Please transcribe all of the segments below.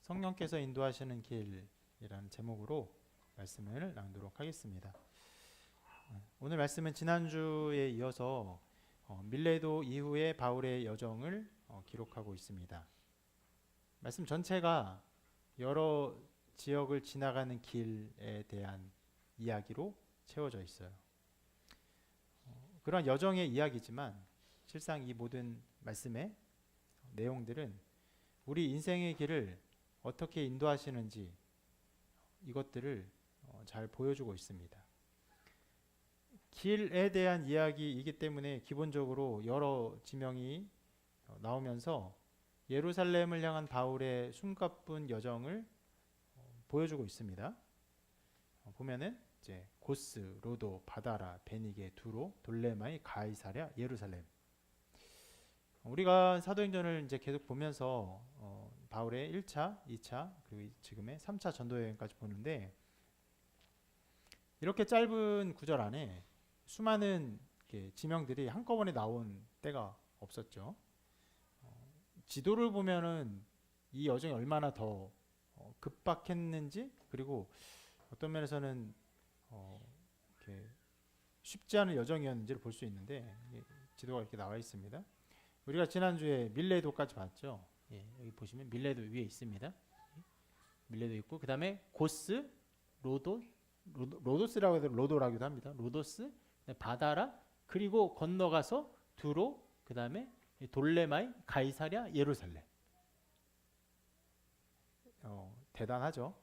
성령께서 인도하시는 길이라는 제목으로 말씀을 나누도록 하겠습니다. 오늘 말씀은 지난주에 이어서 밀레도 이후의 바울의 여정을 기록하고 있습니다. 말씀 전체가 여러 지역을 지나가는 길에 대한 이야기로 채워져 있어요. 그런 여정의 이야기지만 실상 이 모든 말씀의 내용들은 우리 인생의 길을 어떻게 인도하시는지 이것들을 잘 보여주고 있습니다. 길에 대한 이야기이기 때문에 기본적으로 여러 지명이 나오면서 예루살렘을 향한 바울의 숨가쁜 여정을 보여주고 있습니다. 보면은 이제 고스, 로도, 바다라, 베니게, 두로, 돌레마이, 가이사랴, 예루살렘. 우리가 사도행전을 이제 계속 보면서 바울의 1차, 2차, 그리고 지금의 3차 전도 여행까지 보는데 이렇게 짧은 구절 안에 수많은 지명들이 한꺼번에 나온 때가 없었죠. 지도를 보면은 이 여정이 얼마나 더 급박했는지, 그리고 어떤 면에서는 이렇게 쉽지 않은 여정이었는지를 볼 수 있는데 지도가 이렇게 나와 있습니다. 우리가 지난주에 밀레도까지 봤죠. 여기 보시면 밀레도 위에 있습니다. 밀레도 있고, 그 다음에 고스, 로도스라고 해도 로도라고도 합니다. 로도스, 바다라, 그리고 건너가서 두로, 그 다음에 돌레마이, 가이사랴, 예루살렘. 대단하죠.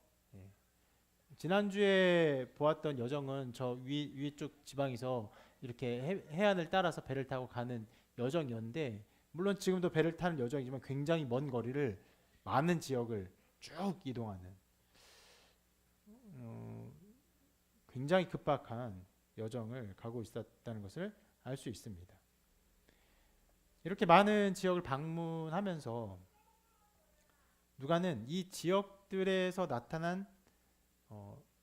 지난주에 보았던 여정은 저 위쪽 지방에서 이렇게 해안을 따라서 배를 타고 가는 여정이었는데, 물론 지금도 배를 타는 여정이지만 굉장히 먼 거리를 많은 지역을 쭉 이동하는 굉장히 급박한 여정을 가고 있었다는 것을 알 수 있습니다. 이렇게 많은 지역을 방문하면서 누가는 이 지역들에서 나타난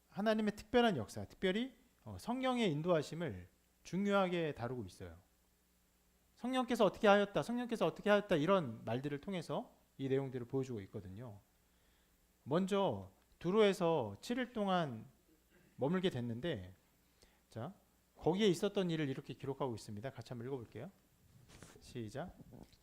하나님의 특별한 역사, 특별히 성령의 인도하심을 중요하게 다루고 있어요. 성령께서 어떻게 하였다, 성령께서 어떻게 하였다, 이런 말들을 통해서 이 내용들을 보여주고 있거든요. 먼저 두로에서 7일 동안 머물게 됐는데, 자, 거기에 있었던 일을 이렇게 기록하고 있습니다. 같이 한번 읽어볼게요. 시작.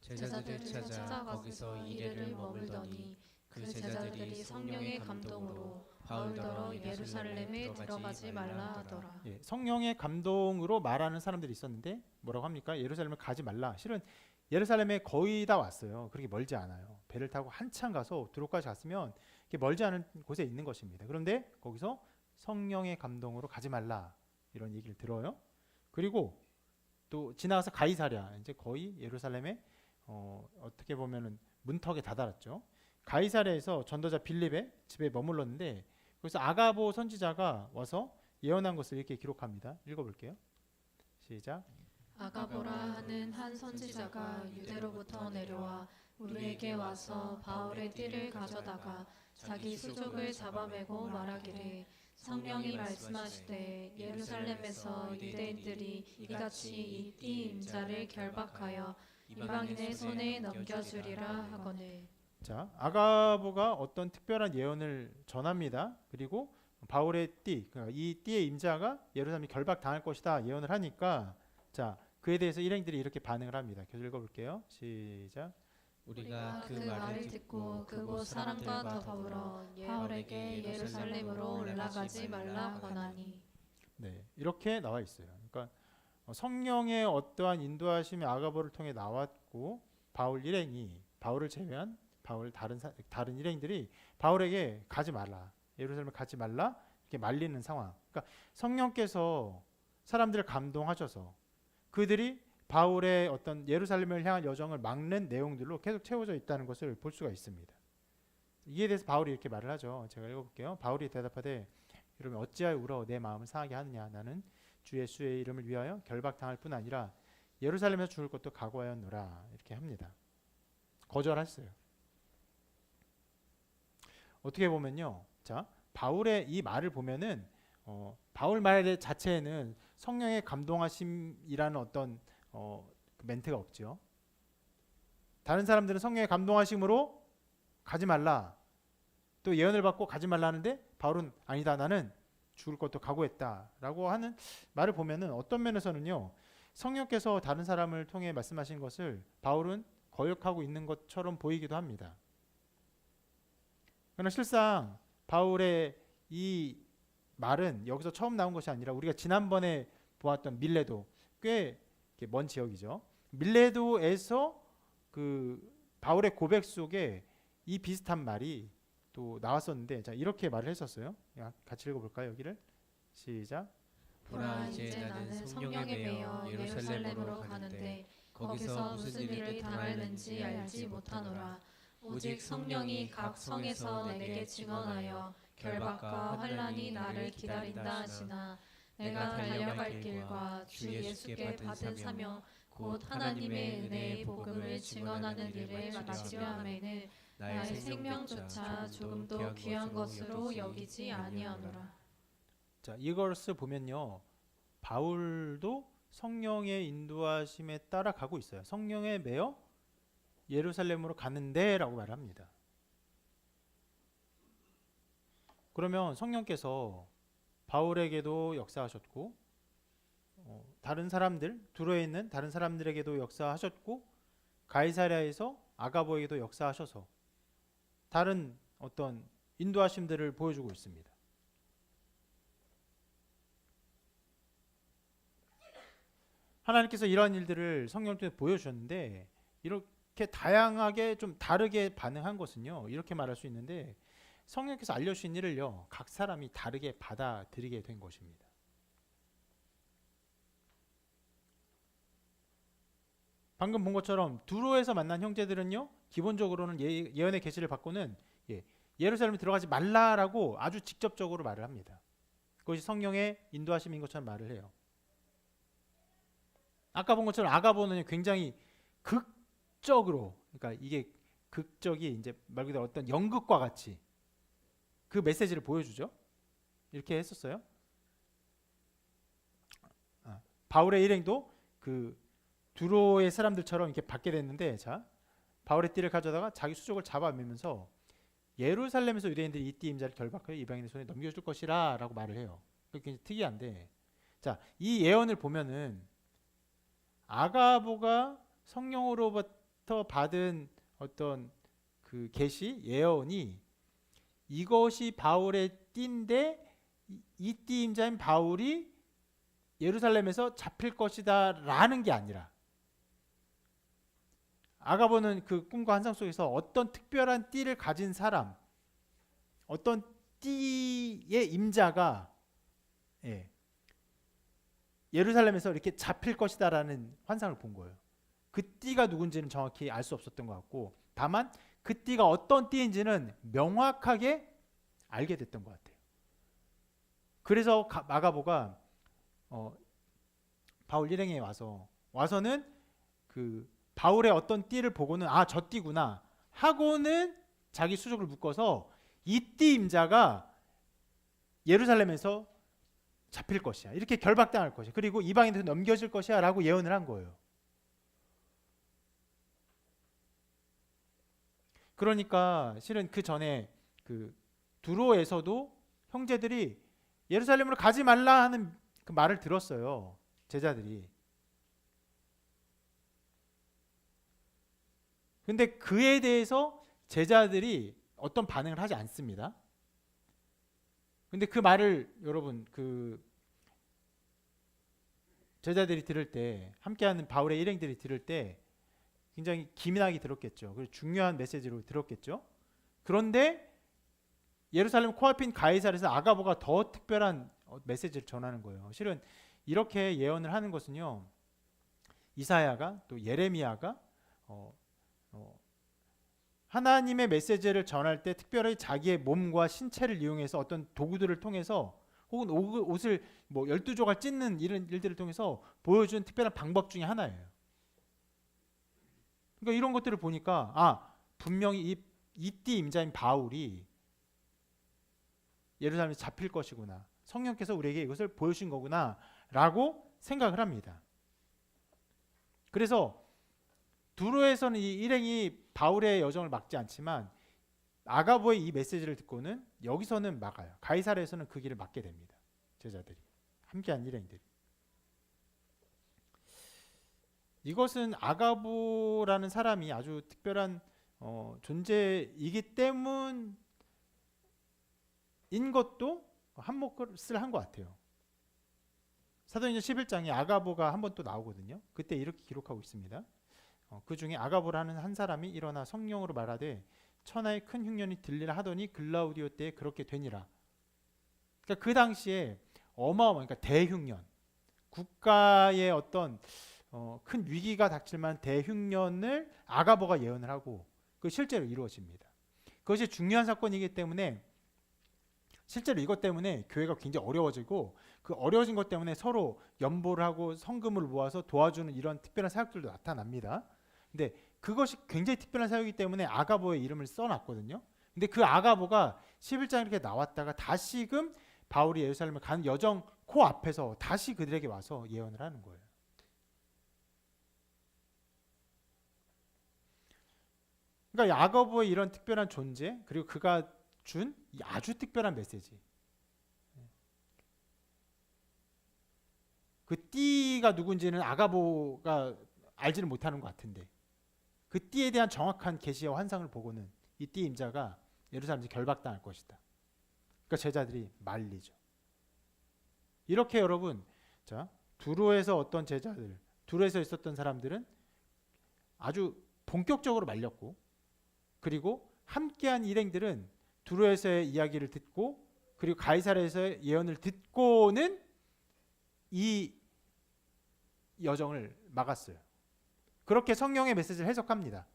제자들을 찾아 거기서 이래를 머물더니 그 제자들이 성령의 감동으로 바울더러 예루살렘에 들어가지 말라 하더라. 성령의 감동으로 말하는 사람들이 있었는데 뭐라고 합니까? 예루살렘을 가지 말라. 실은 예루살렘에 거의 다 왔어요. 그렇게 멀지 않아요. 배를 타고 한참 가서 두로까지 갔으면 이렇게 멀지 않은 곳에 있는 것입니다. 그런데 거기서 성령의 감동으로 가지 말라, 이런 얘기를 들어요. 그리고 또 지나가서 가이사랴, 이제 거의 예루살렘에 어떻게 보면은 문턱에 다다랐죠. 가이사랴에서 전도자 빌립의 집에 머물렀는데, 그래서 아가보 선지자가 와서 예언한 것을 이렇게 기록합니다. 읽어볼게요. 시작. 아가보라 하는 한 선지자가 유대로부터 내려와 우리에게 와서 바울의 띠를 가져다가 자기 수족을 잡아매고 말하기를 성령이 말씀하시되 예루살렘에서 유대인들이 이같이 이 띠 임자를 결박하여 이방인의 손에 넘겨주리라 하거늘. 자, 아가보가 어떤 특별한 예언을 전합니다. 그리고 바울의 띠, 그러니까 이 띠의 임자가 예루살렘이 결박당할 것이다 예언을 하니까, 자, 그에 대해서 일행들이 이렇게 반응을 합니다. 계속 읽어볼게요. 시작. 우리가 그 말을 듣고 그곳 사람과 더불어 바울에게 예루살렘으로 올라가지 말라 권하니. 네, 이렇게 나와 있어요. 그러니까 성령의 어떠한 인도하심이 아가보를 통해 나왔고, 바울 일행이, 바울을 제외한 바울 다른 일행들이 바울에게 가지 말라, 예루살렘에 가지 말라, 이렇게 말리는 상황. 그러니까 성령께서 사람들을 감동하셔서 그들이 바울의 어떤 예루살렘을 향한 여정을 막는 내용들로 계속 채워져 있다는 것을 볼 수가 있습니다. 이에 대해서 바울이 이렇게 말을 하죠. 제가 읽어볼게요. 바울이 대답하되 이러면 어찌하여 울어 내 마음을 상하게 하느냐. 나는 주 예수의 이름을 위하여 결박당할 뿐 아니라 예루살렘에서 죽을 것도 각오하였노라. 이렇게 합니다. 거절했어요. 어떻게 보면요, 자, 바울의 이 말을 보면은 바울 말 자체에는 성령의 감동하심이라는 어떤 그 멘트가 없죠. 다른 사람들은 성령의 감동하심으로 가지 말라, 또 예언을 받고 가지 말라는데 바울은 아니다, 나는 죽을 것도 각오했다라고 하는 말을 보면은 어떤 면에서는요, 성령께서 다른 사람을 통해 말씀하신 것을 바울은 거역하고 있는 것처럼 보이기도 합니다. 그러나 실상 바울의 이 말은 여기서 처음 나온 것이 아니라 우리가 지난번에 보았던 밀레도, 꽤 먼 지역이죠. 밀레도에서 그 바울의 고백 속에 이 비슷한 말이 또 나왔었는데, 자, 이렇게 말을 했었어요. 같이 읽어볼까요? 여기를 시작. 보라, 이제 나는 성령에 매여 예루살렘으로 가는데 거기서 무슨 일을 당할는지 알지 못하노라. 오직 성령이 각 성에서 내게 증언하여 결박과 환난이 나를 기다린다 하시나 내가 달려갈 길과 주 예수께 받은 사명 곧 하나님의 은혜의 복음을 증언하는 일을 마치려 하매는 나의 생명조차 조금도 귀한 것으로 여기지 아니하노라. 자, 이것을 보면요, 바울도 성령의 인도하심에 따라 가고 있어요. 성령에 매여 예루살렘으로 가는데라고 말합니다. 그러면 성령께서 바울에게도 역사하셨고, 다른 사람들, 두로에 있는 다른 사람들에게도 역사하셨고, 가이사랴에서 아가보에게도 역사하셔서 다른 어떤 인도하심들을 보여주고 있습니다. 하나님께서 이러한 일들을 성령을 통해 보여주셨는데, 이렇게 다양하게 좀 다르게 반응한 것은요, 이렇게 말할 수 있는데, 성령께서 알려주신 일을요, 각 사람이 다르게 받아들이게 된 것입니다. 방금 본 것처럼 두로에서 만난 형제들은요, 기본적으로는 예언의 계시를 받고는 예루살렘에 들어가지 말라라고 아주 직접적으로 말을 합니다. 그것이 성령의 인도하심인 것처럼 말을 해요. 아까 본 것처럼 아가보는 굉장히 극적으로, 그러니까 이게 극적이 이제 말 그대로 어떤 연극과 같이 그 메시지를 보여주죠. 이렇게 했었어요. 바울의 일행도 그 두로의 사람들처럼 이렇게 받게 됐는데, 자, 바울의 띠를 가져다가 자기 수족을 잡아매면서 예루살렘에서 유대인들이 이 띠 임자를 결박하여 이방인의 손에 넘겨줄 것이라 라고 말을 해요. 그게 굉장히 특이한데, 자, 이 예언을 보면은 아가보가 성령으로부터 받은 어떤 그 계시, 예언이 이것이 바울의 띠인데 이 띠 임자인 바울이 예루살렘에서 잡힐 것이다 라는 게 아니라, 아가보는 그 꿈과 환상 속에서 어떤 특별한 띠를 가진 사람, 어떤 띠의 임자가 예루살렘에서 이렇게 잡힐 것이다 라는 환상을 본 거예요. 그 띠가 누군지는 정확히 알 수 없었던 것 같고, 다만 그 띠가 어떤 띠인지는 명확하게 알게 됐던 것 같아요. 그래서 아가보가 바울 일행에 와서는 그 바울의 어떤 띠를 보고는 아, 저 띠구나 하고는 자기 수족을 묶어서 이 띠 임자가 예루살렘에서 잡힐 것이야, 이렇게 결박당할 것이야, 그리고 이방인한테 넘겨질 것이야 라고 예언을 한 거예요. 그러니까 실은 그 전에 그 두로에서도 형제들이 예루살렘으로 가지 말라 하는 그 말을 들었어요, 제자들이. 근데 그에 대해서 제자들이 어떤 반응을 하지 않습니다. 근데 그 말을 여러분, 그 제자들이 들을 때, 함께하는 바울의 일행들이 들을 때 굉장히 기민하게 들었겠죠. 그리고 중요한 메시지로 들었겠죠. 그런데 예루살렘 코앞인 가이사랴에서 아가보가 더 특별한 메시지를 전하는 거예요. 실은 이렇게 예언을 하는 것은요, 이사야가 또 예레미야가 하나님의 메시지를 전할 때 특별히 자기의 몸과 신체를 이용해서 어떤 도구들을 통해서, 혹은 옷을 뭐 12조각 찢는 이런 일들을 통해서 보여준 특별한 방법 중에 하나예요. 그러니까 이런 것들을 보니까 분명히 이 띠 임자인 바울이 예루살렘에서 잡힐 것이구나, 성령께서 우리에게 이것을 보여주신 거구나 라고 생각을 합니다. 그래서 두로에서는 이 일행이 바울의 여정을 막지 않지만 아가보의 이 메시지를 듣고는 여기서는 막아요. 가이사랴에서는 그 길을 막게 됩니다. 제자들이 함께한 일행들이. 이것은 아가보라는 사람이 아주 특별한 존재이기 때문인 것도 한몫을 한 것 같아요. 사도행전 11장에 아가보가 한 번 또 나오거든요. 그때 이렇게 기록하고 있습니다. 그 중에 아가보라는 한 사람이 일어나 성령으로 말하되 천하의 큰 흉년이 들리라 하더니 글라우디오 때에 그렇게 되니라. 그러니까 그 당시에 어마어마한, 그러니까 대흉년, 국가의 어떤 큰 위기가 닥칠 만한 대흉년을 아가보가 예언을 하고 그 실제로 이루어집니다. 그것이 중요한 사건이기 때문에 실제로 이것 때문에 교회가 굉장히 어려워지고 그 어려워진 것 때문에 서로 연보를 하고 성금을 모아서 도와주는 이런 특별한 사역들도 나타납니다. 근데 그것이 굉장히 특별한 사역이기 때문에 아가보의 이름을 써놨거든요. 근데 그 아가보가 11장 이렇게 나왔다가 다시금 바울이 예루살렘을 가는 여정 코앞에서 다시 그들에게 와서 예언을 하는 거예요. 그러니까 아가보의 이런 특별한 존재, 그리고 그가 준 아주 특별한 메시지, 그 띠가 누군지는 아가보가 알지는 못하는 것 같은데 그 띠에 대한 정확한 계시와 환상을 보고는 이 띠 임자가 예루살렘에서 결박당할 것이다. 그러니까 제자들이 말리죠. 이렇게 여러분, 자, 두로에서 어떤 제자들, 두로에서 있었던 사람들은 아주 본격적으로 말렸고, 그리고 함께한 일행들은 두로에서의 이야기를 듣고, 그리고 가이사랴에서의 예언을 듣고는 이 여정을 막았어요. 그렇게 성령의 메시지를 해석합니다.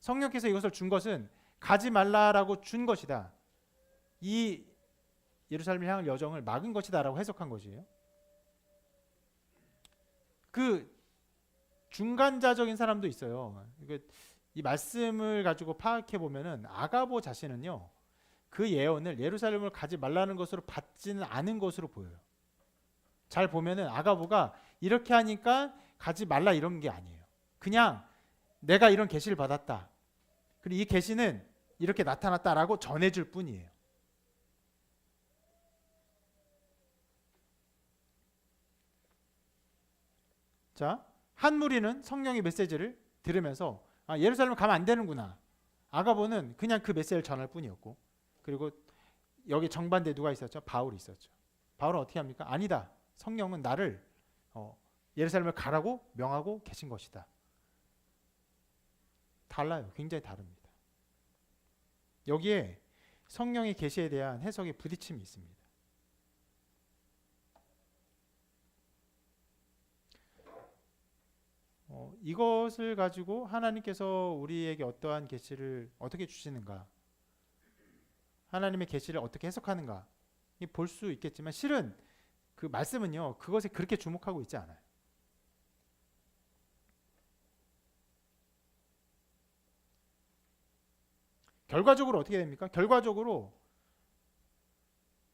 성령께서 이것을 준 것은 가지 말라라고 준 것이다. 이 예루살렘을 향할 여정을 막은 것이다라고 해석한 것이에요. 그 중간자적인 사람도 있어요. 이 말씀을 가지고 파악해 보면은 아가보 자신은요, 그 예언을 예루살렘을 가지 말라는 것으로 받지는 않은 것으로 보여요. 잘 보면은 아가보가 이렇게 하니까 가지 말라 이런 게 아니에요. 그냥 내가 이런 계시를 받았다. 그리고 이 계시는 이렇게 나타났다라고 전해줄 뿐이에요. 자, 한 무리는 성령의 메시지를 들으면서 예루살렘 가면 안 되는구나. 아가보는 그냥 그 메시지를 전할 뿐이었고, 그리고 여기 정반대에 누가 있었죠? 바울이 있었죠. 바울은 어떻게 합니까? 아니다. 성령은 나를 예루살렘을 가라고 명하고 계신 것이다. 달라요. 굉장히 다릅니다. 여기에 성령의 계시에 대한 해석의 부딪힘이 있습니다. 이것을 가지고 하나님께서 우리에게 어떠한 계시를 어떻게 주시는가, 하나님의 계시를 어떻게 해석하는가 볼 수 있겠지만 실은 그 말씀은요, 그것에 그렇게 주목하고 있지 않아요. 결과적으로 어떻게 됩니까? 결과적으로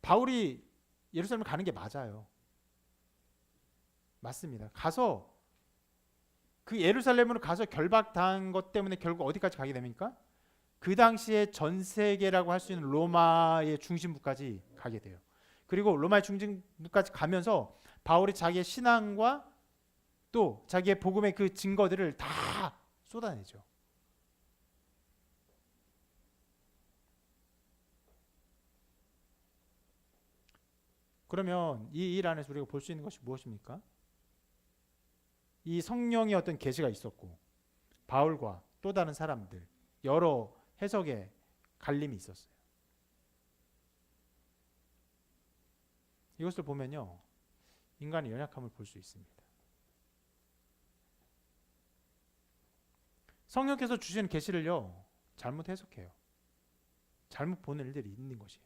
바울이 예루살렘을 가는 게 맞아요. 맞습니다. 가서 그 예루살렘으로 가서 결박당한 것 때문에 결국 어디까지 가게 됩니까? 그 당시에 전 세계라고 할 수 있는 로마의 중심부까지 가게 돼요. 그리고 로마의 중심부까지 가면서 바울이 자기의 신앙과 또 자기의 복음의 그 증거들을 다 쏟아내죠. 그러면 이 일 안에서 우리가 볼 수 있는 것이 무엇입니까? 이 성령의 어떤 계시가 있었고 바울과 또 다른 사람들 여러 해석의 갈림이 있었어요. 이것을 보면요, 인간의 연약함을 볼 수 있습니다. 성령께서 주시는 계시를요, 잘못 해석해요. 잘못 보는 일들이 있는 것이에요.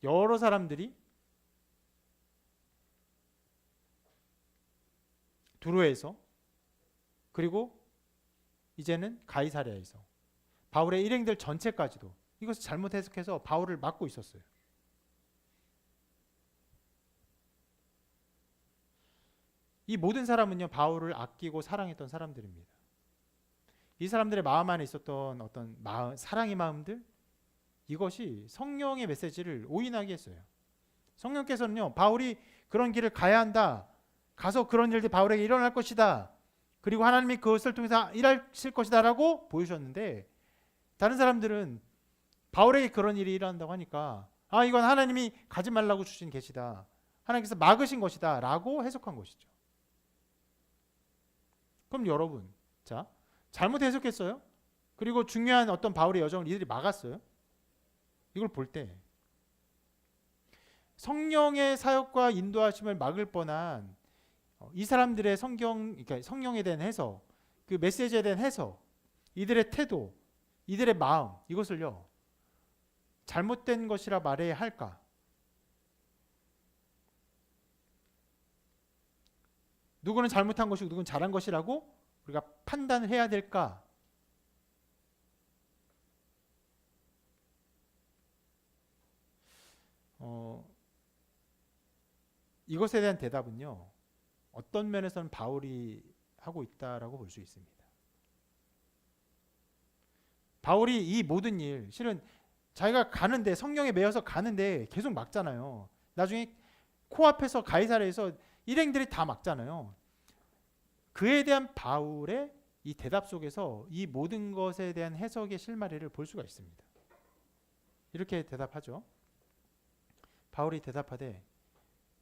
여러 사람들이 두로에서, 그리고 이제는 가이사랴에서 바울의 일행들 전체까지도 이것을 잘못 해석해서 바울을 막고 있었어요. 이 모든 사람은요, 바울을 아끼고 사랑했던 사람들입니다. 이 사람들의 마음 안에 있었던 어떤 마음, 사랑의 마음들, 이것이 성령의 메시지를 오인하게 했어요. 성령께서는요, 바울이 그런 길을 가야 한다, 가서 그런 일들이 바울에게 일어날 것이다, 그리고 하나님이 그것을 통해서 일하실 것이다 라고 보여주셨는데, 다른 사람들은 바울에게 그런 일이 일어난다고 하니까 이건 하나님이 가지 말라고 주신 계시다, 하나님께서 막으신 것이다 라고 해석한 것이죠. 그럼 여러분, 자, 잘못 해석했어요? 그리고 중요한 어떤 바울의 여정을 이들이 막았어요? 이걸 볼 때 성령의 사역과 인도하심을 막을 뻔한 이 사람들의 그러니까 성령에 대한 해석, 그 메시지에 대한 해석, 이들의 태도, 이들의 마음, 이것을요 잘못된 것이라 말해야 할까? 누구는 잘못한 것이고 누구는 잘한 것이라고 우리가 판단을 해야 될까? 이것에 대한 대답은요, 어떤 면에서는 바울이 하고 있다라고 볼 수 있습니다. 바울이 이 모든 일, 실은 자기가 가는데, 성령에 매여서 가는데 계속 막잖아요. 나중에 코앞에서 가이사랴에서 일행들이 다 막잖아요. 그에 대한 바울의 이 대답 속에서 이 모든 것에 대한 해석의 실마리를 볼 수가 있습니다. 이렇게 대답하죠. 바울이 대답하되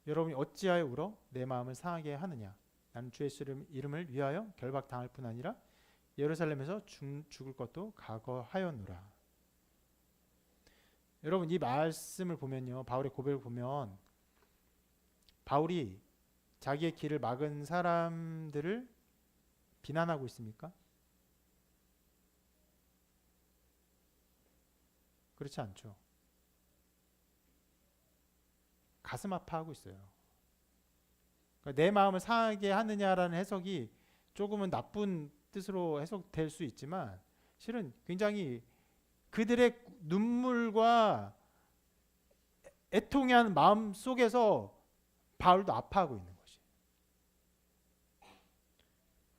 여러분이 어찌하여 울어 내 마음을 상하게 하느냐? 나는 주의 이름을 위하여 결박당할 뿐 아니라 예루살렘에서 죽을 것도 각오하였노라. 여러분, 이 말씀을 보면요, 바울의 고백을 보면 바울이 자기의 길을 막은 사람들을 비난하고 있습니까? 그렇지 않죠. 가슴 아파하고 있어요. 그러니까 내 마음을 상하게 하느냐라는 해석이 조금은 나쁜 뜻으로 해석될 수 있지만, 실은 굉장히 그들의 눈물과 애통해하는 마음 속에서 바울도 아파하고 있는 것이.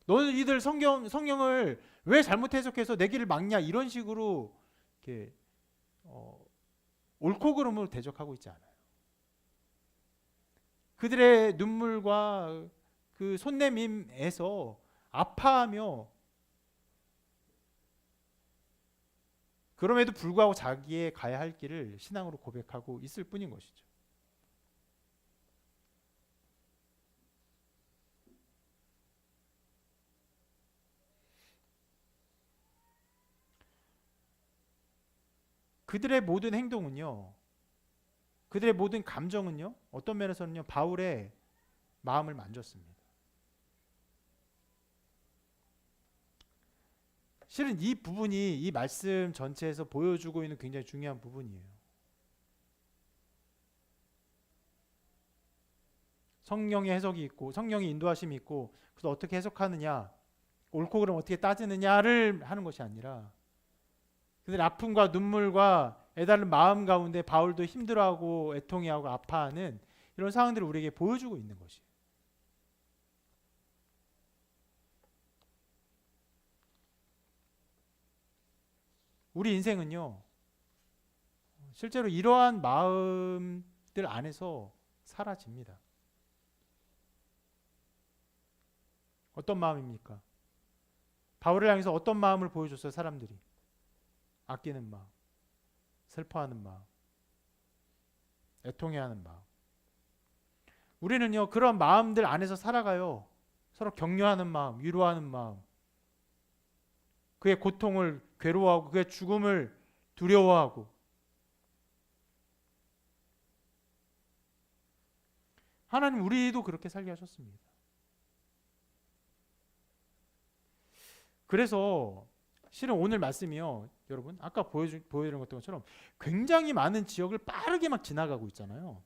너는 이들 성경을 왜 잘못 해석해서 내 길을 막냐, 이런 식으로 이렇게 옳고 그름으로 대적하고 있지 않아요. 그들의 눈물과 그 손내밈에서 아파하며, 그럼에도 불구하고 자기의 가야 할 길을 신앙으로 고백하고 있을 뿐인 것이죠. 그들의 모든 행동은요, 그들의 모든 감정은요, 어떤 면에서는요, 바울의 마음을 만졌습니다. 실은 이 부분이 이 말씀 전체에서 보여주고 있는 굉장히 중요한 부분이에요. 성령의 해석이 있고 성령의 인도하심이 있고, 그래서 어떻게 해석하느냐, 옳고 그름 어떻게 따지느냐를 하는 것이 아니라 그들의 아픔과 눈물과 애달은 마음 가운데 바울도 힘들어하고 애통해하고 아파하는 이런 상황들을 우리에게 보여주고 있는 것이에요. 우리 인생은요, 실제로 이러한 마음들 안에서 사라집니다. 어떤 마음입니까? 바울을 향해서 어떤 마음을 보여줬어요, 사람들이? 아끼는 마음, 슬퍼하는 마음, 애통해하는 마음. 우리는요, 그런 마음들 안에서 살아가요. 서로 격려하는 마음, 위로하는 마음, 그의 고통을 괴로워하고 그의 죽음을 두려워하고. 하나님 우리도 그렇게 살게 하셨습니다. 그래서 실은 오늘 말씀이요, 여러분 아까 보여드린 것처럼 굉장히 많은 지역을 빠르게 막 지나가고 있잖아요.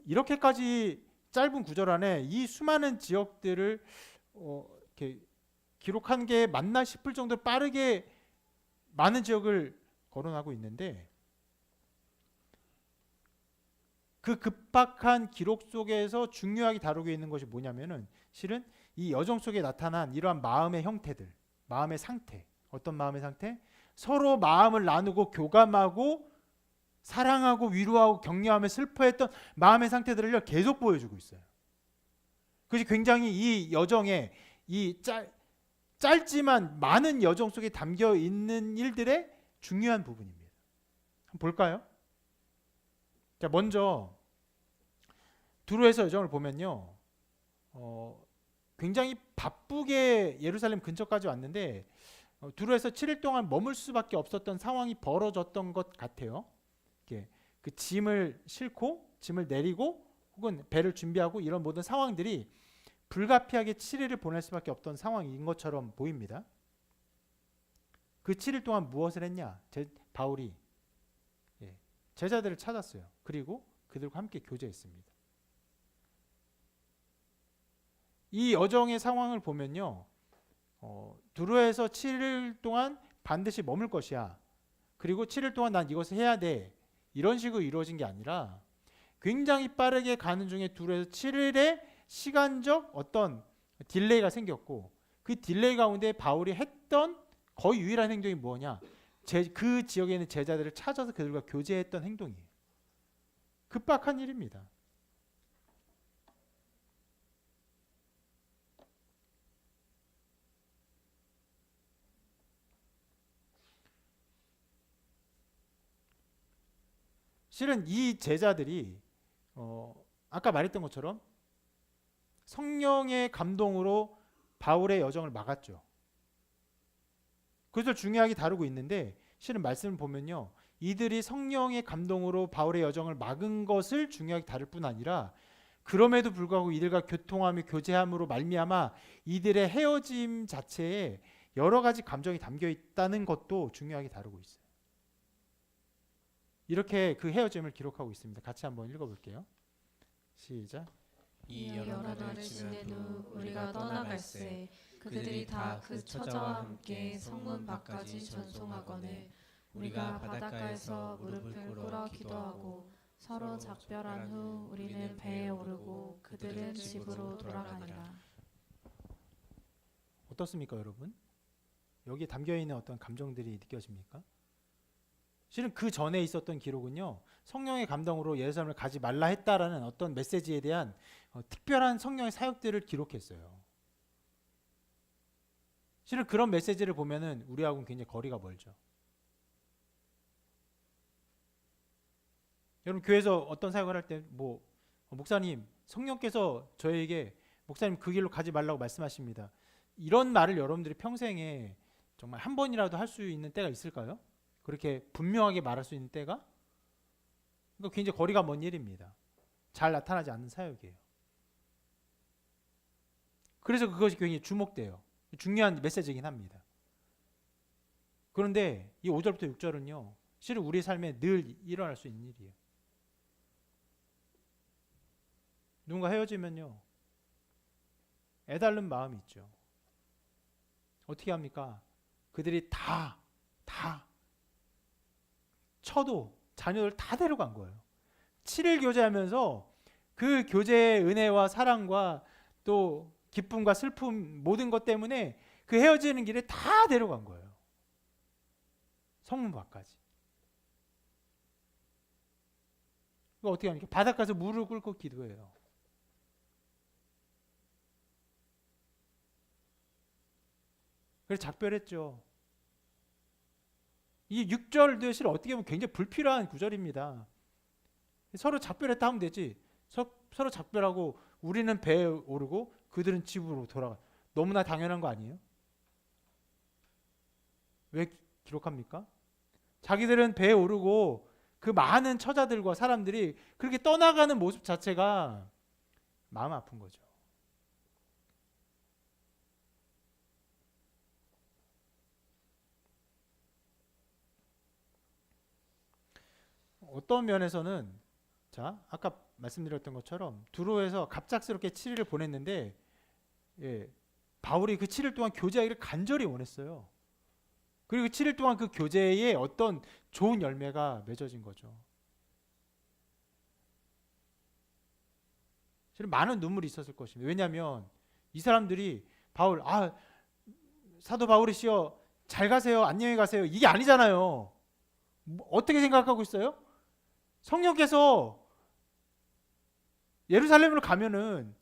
이렇게까지 짧은 구절 안에 이 수많은 지역들을 이렇게 기록한 게 맞나 싶을 정도로 빠르게 많은 지역을 거론하고 있는데, 그 급박한 기록 속에서 중요하게 다루고 있는 것이 뭐냐면은 실은 이 여정 속에 나타난 이러한 마음의 형태들, 마음의 상태. 어떤 마음의 상태? 서로 마음을 나누고 교감하고 사랑하고 위로하고 격려하며 슬퍼했던 마음의 상태들을 계속 보여주고 있어요. 그것이 굉장히 이 여정에 이 짧지만 많은 여정 속에 담겨 있는 일들의 중요한 부분입니다. 한번 볼까요? 자, 먼저 두로에서 여정을 보면요, 굉장히 바쁘게 예루살렘 근처까지 왔는데 두로에서 7일 동안 머물 수밖에 없었던 상황이 벌어졌던 것 같아요. 이렇게 그 짐을 싣고 짐을 내리고 혹은 배를 준비하고 이런 모든 상황들이 불가피하게 7일을 보낼 수밖에 없던 상황인 것처럼 보입니다. 그 7일 동안 무엇을 했냐? 바울이 제자들을 찾았어요. 그리고 그들과 함께 교제했습니다. 이 여정의 상황을 보면요, 두로에서 7일 동안 반드시 머물 것이야. 그리고 7일 동안 난 이것을 해야 돼. 이런 식으로 이루어진 게 아니라 굉장히 빠르게 가는 중에 두로에서 7일의 시간적 어떤 딜레이가 생겼고, 그 딜레이 가운데 바울이 했던 거의 유일한 행동이 뭐냐? 그 지역에 있는 제자들을 찾아서 그들과 교제했던 행동이에요. 급박한 일입니다. 실은 이 제자들이 아까 말했던 것처럼 성령의 감동으로 바울의 여정을 막았죠. 그것을 중요하게 다루고 있는데 실은 말씀을 보면요, 이들이 성령의 감동으로 바울의 여정을 막은 것을 중요하게 다룰 뿐 아니라 그럼에도 불구하고 이들과 교통하며 교제함으로 말미암아 이들의 헤어짐 자체에 여러 가지 감정이 담겨 있다는 것도 중요하게 다루고 있어요. 이렇게 그 헤어짐을 기록하고 있습니다. 같이 한번 읽어볼게요. 시작. 이 여러 날을 지낸 후 우리가 떠나갈새 그들이 다 그 처자와 함께 성문 밖까지 전송하거늘 우리가 바닷가에서 무릎을 꿇어 기도하고 서로 작별한 후 우리는 배에 오르고 그들은 집으로 돌아가니라. 어떻습니까, 여러분? 여기에 담겨 있는 어떤 감정들이 느껴집니까? 실은 그 전에 있었던 기록은요, 성령의 감동으로 예루살렘을 가지 말라 했다라는 어떤 메시지에 대한 특별한 성령의 사역들을 기록했어요. 실은 그런 메시지를 보면은 우리하고는 굉장히 거리가 멀죠. 여러분, 교회에서 어떤 사역을 할 때 목사님, 성령께서 저에게 목사님 그 길로 가지 말라고 말씀하십니다. 이런 말을 여러분들이 평생에 정말 한 번이라도 할 수 있는 때가 있을까요? 그렇게 분명하게 말할 수 있는 때가? 그러니까 굉장히 거리가 먼 일입니다. 잘 나타나지 않는 사역이에요. 그래서 그것이 굉장히 주목돼요. 중요한 메시지이긴 합니다. 그런데 이 5절부터 6절은요, 실은 우리 삶에 늘 일어날 수 있는 일이에요. 누군가 헤어지면요, 애달는 마음이 있죠. 어떻게 합니까? 그들이 다 처도 자녀들 다 데려간 거예요. 7일 교제하면서 그 교제의 은혜와 사랑과 또 기쁨과 슬픔 모든 것 때문에 그 헤어지는 길에 다 데려간 거예요. 성문 밖까지. 그거 어떻게 합니까? 바닷가에서 무릎 꿇고 기도해요. 그래서 작별했죠. 이 6절도 사실 어떻게 보면 굉장히 불필요한 구절입니다. 서로 작별했다 하면 되지. 서로 작별하고 우리는 배에 오르고 그들은 집으로 돌아가. 너무나 당연한 거 아니에요? 왜 기록합니까? 자기들은 배에 오르고 그 많은 처자들과 사람들이 그렇게 떠나가는 모습 자체가 마음 아픈 거죠. 어떤 면에서는 자, 아까 말씀드렸던 것처럼 두로에서 갑작스럽게 7일을 보냈는데 바울이 그 7일 동안 교제하기를 간절히 원했어요. 그리고 7일 동안 그 교제에 어떤 좋은 열매가 맺어진 거죠. 실은 많은 눈물이 있었을 것입니다. 왜냐하면 이 사람들이 바울 사도 바울이시여 잘 가세요, 안녕히 가세요, 이게 아니잖아요. 어떻게 생각하고 있어요? 성령께서 예루살렘으로 가면은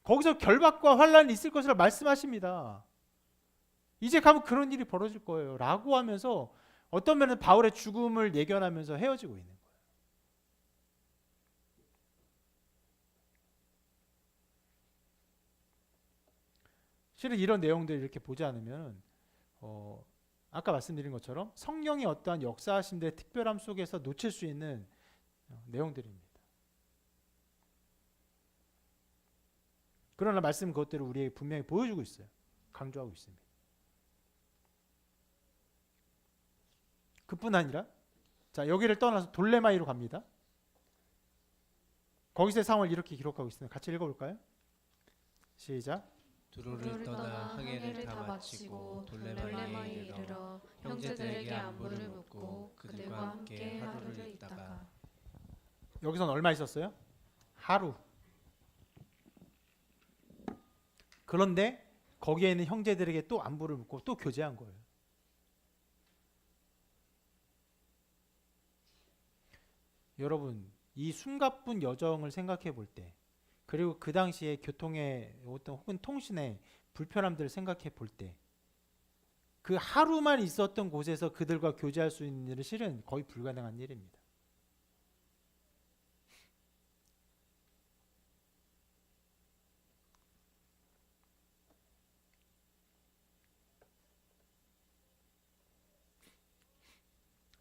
거기서 결박과 환란이 있을 것이라 말씀하십니다. 이제 가면 그런 일이 벌어질 거예요 라고 하면서 어떤 면은 바울의 죽음을 예견하면서 헤어지고 있는 거예요. 실은 이런 내용들을 이렇게 보지 않으면 아까 말씀드린 것처럼 성령의 어떠한 역사하심들의 특별함 속에서 놓칠 수 있는 내용들입니다. 그러나 말씀 그것들을 우리에게 분명히 보여주고 있어요. 강조하고 있습니다. 그뿐 아니라 자, 여기를 떠나서 돌레마이로 갑니다. 거기서의 상황을 이렇게 기록하고 있습니다. 같이 읽어볼까요? 시작. 두로를 떠나 항해를 다 마치고 돌레마에 이르러 형제들에게 안부를 묻고 그들과 함께 하루를 있다가. 여기서는 얼마 있었어요? 하루. 그런데 거기에 있는 형제들에게 또 안부를 묻고 또 교제한 거예요. 여러분, 이 숨가쁜 여정을 생각해 볼 때, 그리고 그 당시에 교통의 어떤 혹은 통신의 불편함들을 생각해 볼 때, 그 하루만 있었던 곳에서 그들과 교제할 수 있는 일은 실은 거의 불가능한 일입니다.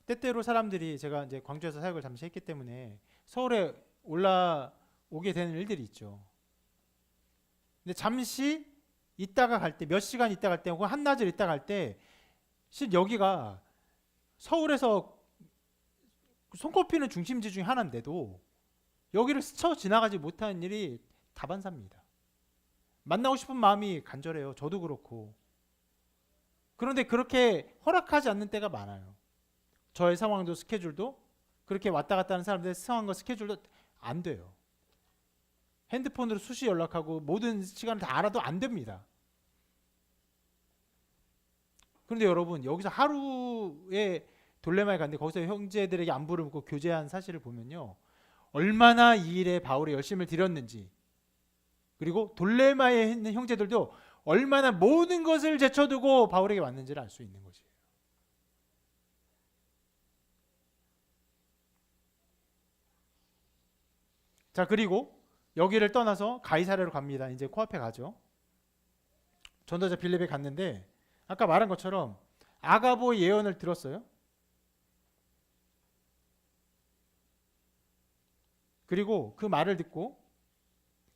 때때로 사람들이, 제가 이제 광주에서 사역을 잠시 했기 때문에 서울에 올라오게 되는 일들이 있죠. 근데 잠시 있다가 갈 때, 몇 시간 있다가 갈 때, 혹은 한낮을 있다가 갈 때, 실 여기가 서울에서 손꼽히는 중심지 중에 하나인데도 여기를 스쳐 지나가지 못하는 일이 다반사입니다. 만나고 싶은 마음이 간절해요. 저도 그렇고. 그런데 그렇게 허락하지 않는 때가 많아요. 저의 상황도 스케줄도 그렇게 왔다 갔다 하는 사람들의 상황과 스케줄도 안 돼요. 핸드폰으로 수시 연락하고 모든 시간을 다 알아도 안 됩니다. 그런데 여러분, 여기서 하루에 돌레마에 갔는데 거기서 형제들에게 안부를 묻고 교제한 사실을 보면요, 얼마나 이 일에 바울이 열심을 들였는지, 그리고 돌레마에 있는 형제들도 얼마나 모든 것을 제쳐두고 바울에게 왔는지를 알 수 있는 거지. 자, 그리고 여기를 떠나서 가이사랴로 갑니다. 이제 코앞에 가죠. 전도자 빌립에 갔는데 아까 말한 것처럼 아가보의 예언을 들었어요. 그리고 그 말을 듣고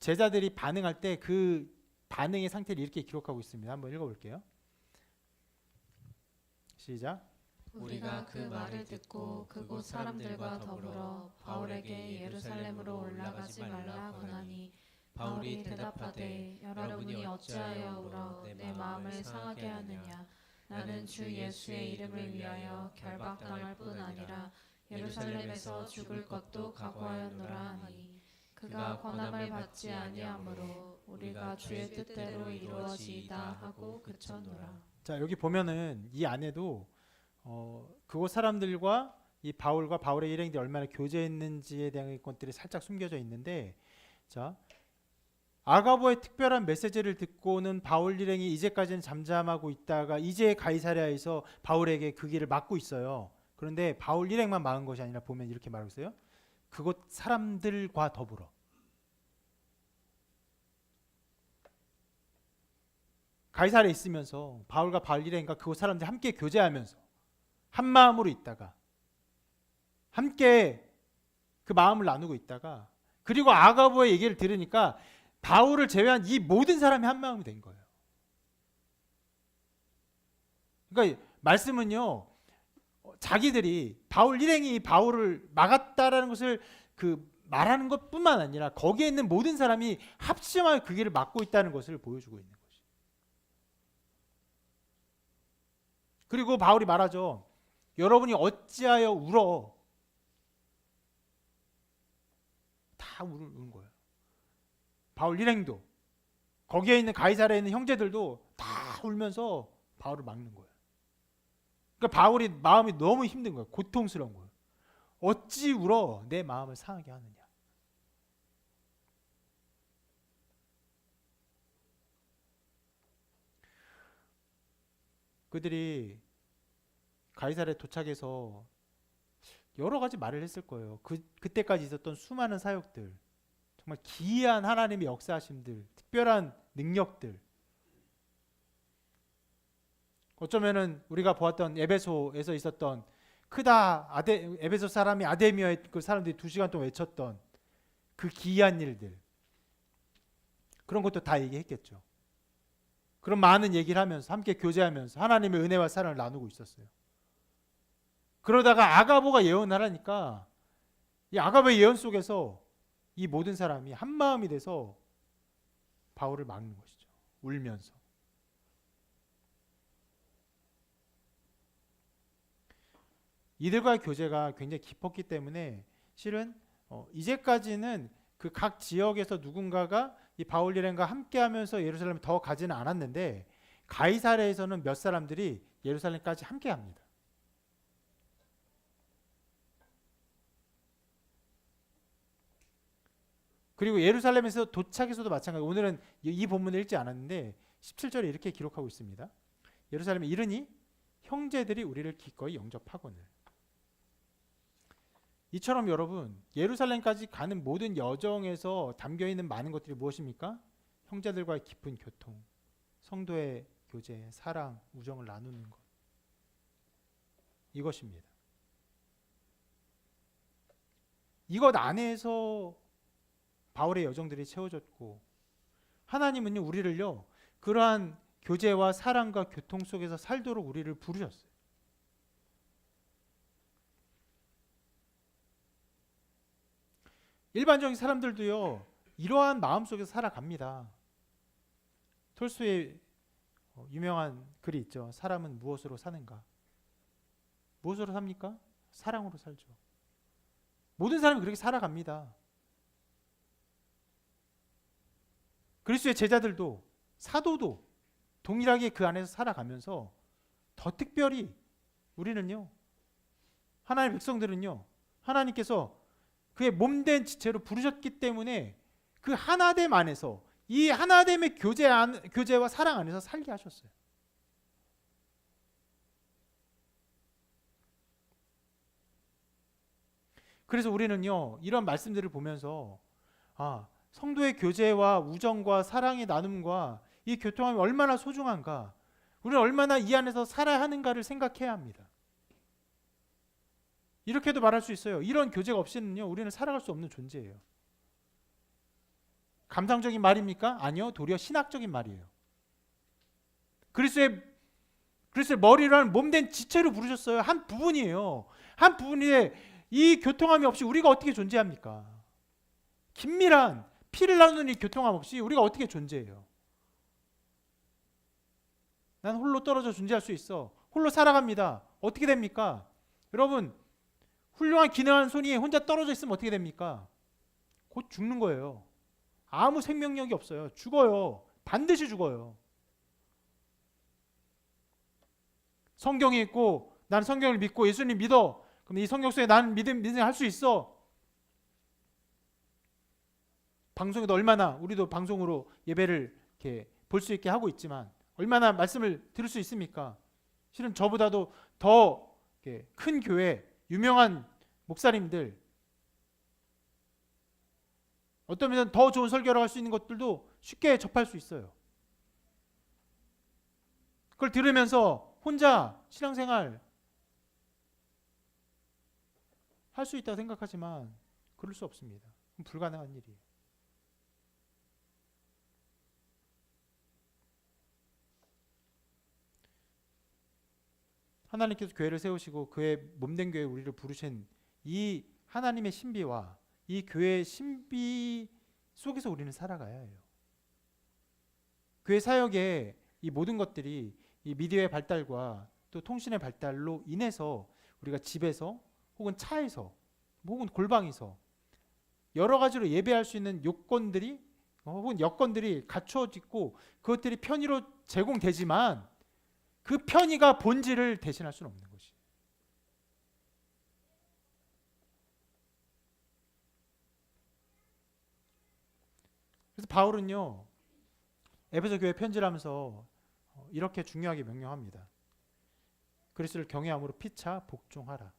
제자들이 반응할 때 그 반응의 상태를 이렇게 기록하고 있습니다. 한번 읽어볼게요. 시작. 우리가 그 말을 듣고 그곳 사람들과 더불어 바울에게 예루살렘으로 올라가지 말라 권하니 바울이 대답하되 여러분이 어찌하여 울어 내 마음을 상하게 하느냐. 나는 주 예수의 이름을 위하여 결박당할 뿐 아니라 예루살렘에서 죽을 것도 각오하였노라 하니 그가 권함을 받지 아니하므로 우리가 주의 뜻대로 이루어지이다 하고 그쳤노라. 자, 여기 보면은 이 안에도 그곳 사람들과 이 바울과 바울의 일행들이 얼마나 교제했는지에 대한 것들이 살짝 숨겨져 있는데, 자, 아가보의 특별한 메시지를 듣고는 바울 일행이 이제까지는 잠잠하고 있다가 이제 가이사랴에서 바울에게 그 길을 막고 있어요. 그런데 바울 일행만 막은 것이 아니라 보면 이렇게 말하고 있어요. 그곳 사람들과 더불어. 가이사랴에 있으면서 바울과 바울 일행과 그곳 사람들 함께 교제하면서 한 마음으로 있다가 함께 그 마음을 나누고 있다가, 그리고 아가보의 얘기를 들으니까 바울을 제외한 이 모든 사람이 한 마음이 된 거예요. 그러니까 말씀은요, 자기들이 바울 일행이 바울을 막았다라는 것을 말하는 것뿐만 아니라 거기에 있는 모든 사람이 합심하여 그 길을 막고 있다는 것을 보여주고 있는 것이. 그리고 바울이 말하죠. 여러분이 어찌하여 울어? 다 우는 거예요. 바울 일행도, 거기에 있는 가이사랴에 있는 형제들도 다 울면서 바울을 막는 거예요. 그러니까 바울이 마음이 너무 힘든 거예요. 고통스러운 거예요. 어찌 울어 내 마음을 상하게 하느냐. 그들이 가이사랴에 도착해서 여러 가지 말을 했을 거예요. 그때까지 있었던 수많은 사역들, 정말 기이한 하나님의 역사하심들, 특별한 능력들, 어쩌면은 우리가 보았던 에베소에서 있었던 크다 에베소 사람이 아데미아의 그 사람들이 2시간 동안 외쳤던 그 기이한 일들, 그런 것도 다 얘기했겠죠. 그런 많은 얘기를 하면서 함께 교제하면서 하나님의 은혜와 사랑을 나누고 있었어요. 그러다가 아가보가 예언을 하라니까 이 아가보의 예언 속에서 이 모든 사람이 한 마음이 돼서 바울을 막는 것이죠. 울면서. 이들과의 교제가 굉장히 깊었기 때문에 실은 이제까지는 그 각 지역에서 누군가가 이 바울 일행과 함께하면서 예루살렘에 더 가지는 않았는데 가이사랴에서는 몇 사람들이 예루살렘까지 함께합니다. 그리고 예루살렘에서 도착해서도 마찬가지. 오늘은 이 본문을 읽지 않았는데 17절에 이렇게 기록하고 있습니다. 예루살렘에 이르니 형제들이 우리를 기꺼이 영접하거늘. 이처럼 여러분 예루살렘까지 가는 모든 여정에서 담겨있는 많은 것들이 무엇입니까? 형제들과의 깊은 교통, 성도의 교제, 사랑, 우정을 나누는 것, 이것입니다. 이것 안에서 바울의 여정들이 채워졌고 하나님은요 우리를요 그러한 교제와 사랑과 교통 속에서 살도록 우리를 부르셨어요. 일반적인 사람들도요 이러한 마음 속에서 살아갑니다. 톨스토이의 유명한 글이 있죠. 사람은 무엇으로 사는가? 무엇으로 삽니까? 사랑으로 살죠. 모든 사람이 그렇게 살아갑니다. 그리스도의 제자들도 사도도 동일하게 그 안에서 살아가면서 더 특별히 우리는요 하나님의 백성들은요 하나님께서 그의 몸된 지체로 부르셨기 때문에 그 하나됨 안에서 이 하나됨의 교제와 사랑 안에서 살게 하셨어요. 그래서 우리는요 이런 말씀들을 보면서 성도의 교제와 우정과 사랑의 나눔과 이 교통함이 얼마나 소중한가, 우리는 얼마나 이 안에서 살아야 하는가를 생각해야 합니다. 이렇게도 말할 수 있어요. 이런 교제가 없이는요 우리는 살아갈 수 없는 존재예요. 감상적인 말입니까? 아니요, 도리어 신학적인 말이에요. 그리스도의 머리로 하는 몸된 지체로 부르셨어요. 한 부분이에요. 한 부분인데 이 교통함이 없이 우리가 어떻게 존재합니까? 긴밀한 피를 나누는 이 교통함 없이 우리가 어떻게 존재해요? 난 홀로 떨어져 존재할 수 있어. 홀로 살아갑니다. 어떻게 됩니까? 여러분, 훌륭한 기능한 손이 혼자 떨어져 있으면 어떻게 됩니까? 곧 죽는 거예요. 아무 생명력이 없어요. 죽어요. 반드시 죽어요. 성경이 있고 나는 성경을 믿고 예수님 믿어. 그럼 이 성경 속에 나는 믿음 할 수 있어. 방송에도 얼마나 우리도 방송으로 예배를 이렇게 볼 수 있게 하고 있지만 얼마나 말씀을 들을 수 있습니까? 실은 저보다도 더 큰 교회, 유명한 목사님들, 어떤 면에서 더 좋은 설교를 할 수 있는 것들도 쉽게 접할 수 있어요. 그걸 들으면서 혼자 신앙생활 할 수 있다고 생각하지만 그럴 수 없습니다. 불가능한 일이에요. 하나님께서 교회를 세우시고 그의 몸된 교회 우리를 부르신 이 하나님의 신비와 이 교회의 신비 속에서 우리는 살아가야 해요. 교회 사역의 이 모든 것들이 이 미디어의 발달과 또 통신의 발달로 인해서 우리가 집에서 혹은 차에서 혹은 골방에서 여러 가지로 예배할 수 있는 요건들이 혹은 여건들이 갖추어지고 그것들이 편의로 제공되지만 그 편의가 본질을 대신할 수는 없는 것이. 그래서 바울은요, 에베소 교회 편지를 하면서 이렇게 중요하게 명령합니다. 그리스도를 경외함으로 피차 복종하라.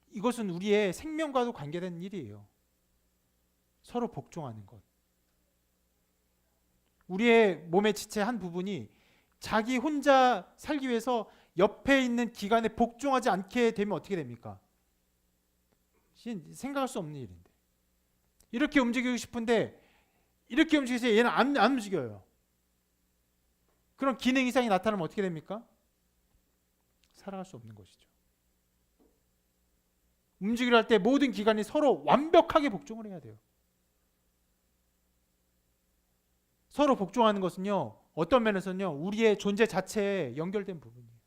이것은 우리의 생명과도 관계된 일이에요. 서로 복종하는 것. 우리의 몸의 지체 한 부분이 자기 혼자 살기 위해서 옆에 있는 기관에 복종하지 않게 되면 어떻게 됩니까? 생각할 수 없는 일인데. 이렇게 움직이고 싶은데 이렇게 움직여서 얘는 안 움직여요. 그런 기능 이상이 나타나면 어떻게 됩니까? 살아갈 수 없는 것이죠. 움직이려 할 때 모든 기관이 서로 완벽하게 복종을 해야 돼요. 서로 복종하는 것은요, 어떤 면에서는요, 우리의 존재 자체에 연결된 부분이에요.